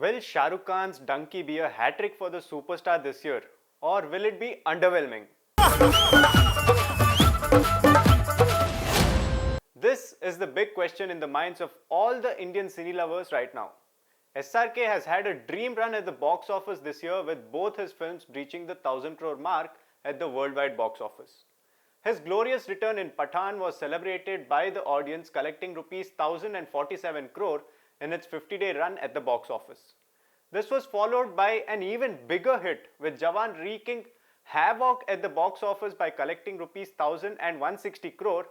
Will Shah Rukh Khan's Dunki be a hat-trick for the superstar this year? Or will it be underwhelming? This is the big question in the minds of all the Indian cine lovers right now. SRK has had a dream run at the box office this year with both his films breaching the 1000 crore mark at the worldwide box office. His glorious return in Pathan was celebrated by the audience collecting rupees 1047 crore in its 50-day run at the box office. This was followed by an even bigger hit with Jawan wreaking havoc at the box office by collecting rupees 1160 crore.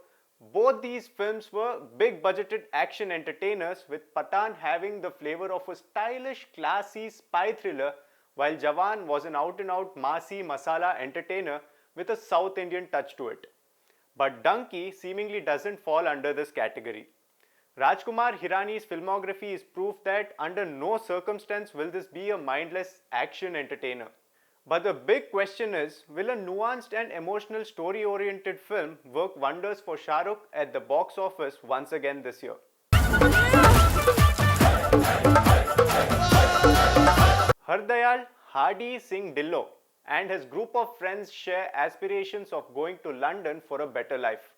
Both these films were big budgeted action entertainers, with Pathan having the flavor of a stylish, classy spy thriller, while Jawan was an out-and-out massy masala entertainer with a South Indian touch to it. But Dunki seemingly doesn't fall under this category. Rajkumar Hirani's filmography is proof that under no circumstance will this be a mindless action entertainer. But the big question is, will a nuanced and emotional story-oriented film work wonders for Shah Rukh at the box office once again this year? Hardayal Hardy Singh Dillo and his group of friends share aspirations of going to London for a better life.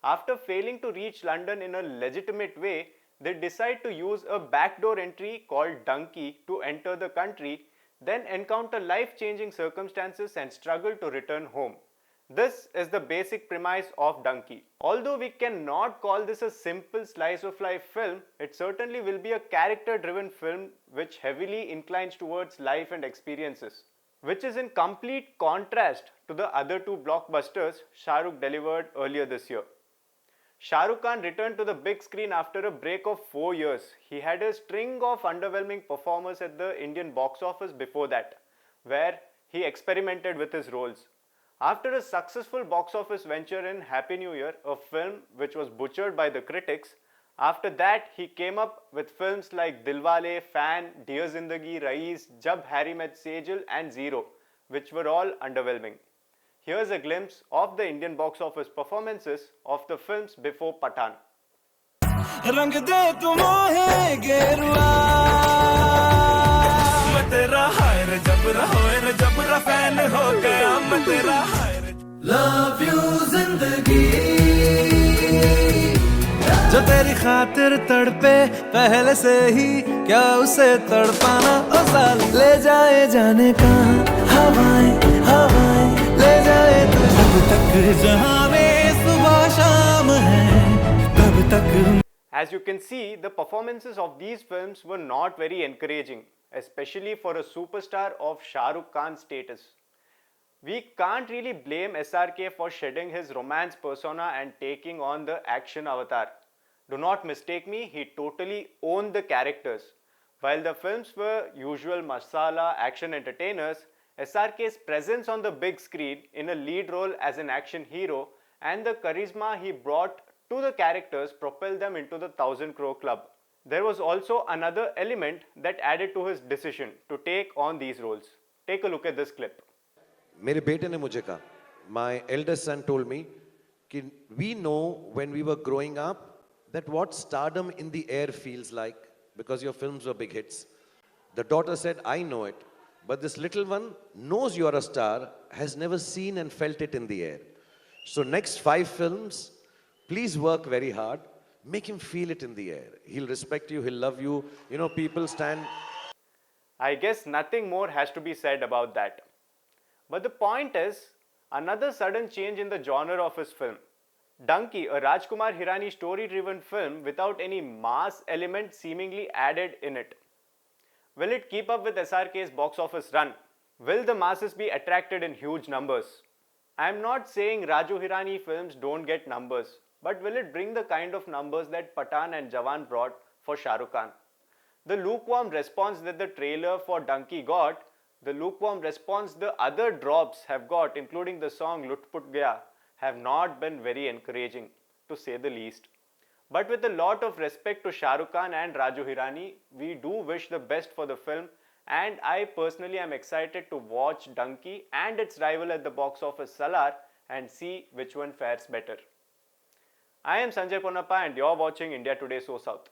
After failing to reach London in a legitimate way, they decide to use a backdoor entry called Dunki to enter the country, then encounter life-changing circumstances and struggle to return home. This is the basic premise of Dunki. Although we cannot call this a simple slice of life film, it certainly will be a character-driven film which heavily inclines towards life and experiences, which is in complete contrast to the other two blockbusters Shah Rukh delivered earlier this year. Shah Rukh Khan returned to the big screen after a break of 4 years. He had a string of underwhelming performances at the Indian box office before that, where he experimented with his roles. After a successful box office venture in Happy New Year, a film which was butchered by the critics, after that he came up with films like Dilwale, Fan, Dear Zindagi, Raees, Jab Harry Met Sejal and Zero, which were all underwhelming. Here's a glimpse of the Indian box office performances of the films before Pathan. Love you zindagi जो तेरी खातिर तड़पे पहले से ही क्या उसे तड़पाना ओ साली ले जाए जाने कहाँ हवाएं हवाएं ले जाए तब तक जहाँ में सुबह शाम है तब तक. As you can see, the performances of these films were not very encouraging, especially for a superstar of Shah Rukh Khan's status. We can't really blame SRK for shedding his romance persona and taking on the action avatar. Do not mistake me, he totally owned the characters. While the films were usual masala action entertainers, SRK's presence on the big screen in a lead role as an action hero and the charisma he brought to the characters propelled them into the 1000 crore club. There was also another element that added to his decision to take on these roles. Take a look at this clip. मेरे बेटे ने मुझे कहा, my eldest son told me कि we know when we were growing up that what stardom in the air feels like because your films were big hits. The daughter said, I know it, but this little one knows you're a star, has never seen and felt it in the air. So next 5 films, please work very hard, make him feel it in the air. He'll respect you, he'll love you. You know, people stand. I guess nothing more has to be said about that. But the point is, another sudden change in the genre of his film. Dunki, a Rajkumar Hirani story-driven film without any mass element seemingly added in it. Will it keep up with SRK's box office run? Will the masses be attracted in huge numbers? I am not saying Raju Hirani films don't get numbers, but will it bring the kind of numbers that Pathan and Jawan brought for Shah Rukh Khan? The lukewarm response that the trailer for Dunki got, the lukewarm response the other drops have got, including the song Lut Put Gaya, have not been very encouraging, to say the least. But with a lot of respect to Shah Rukh Khan and Raju Hirani, we do wish the best for the film, and I personally am excited to watch Dunki and its rival at the box office Salar and see which one fares better. I am Sanjay Ponnappa and you're watching India Today SoSouth.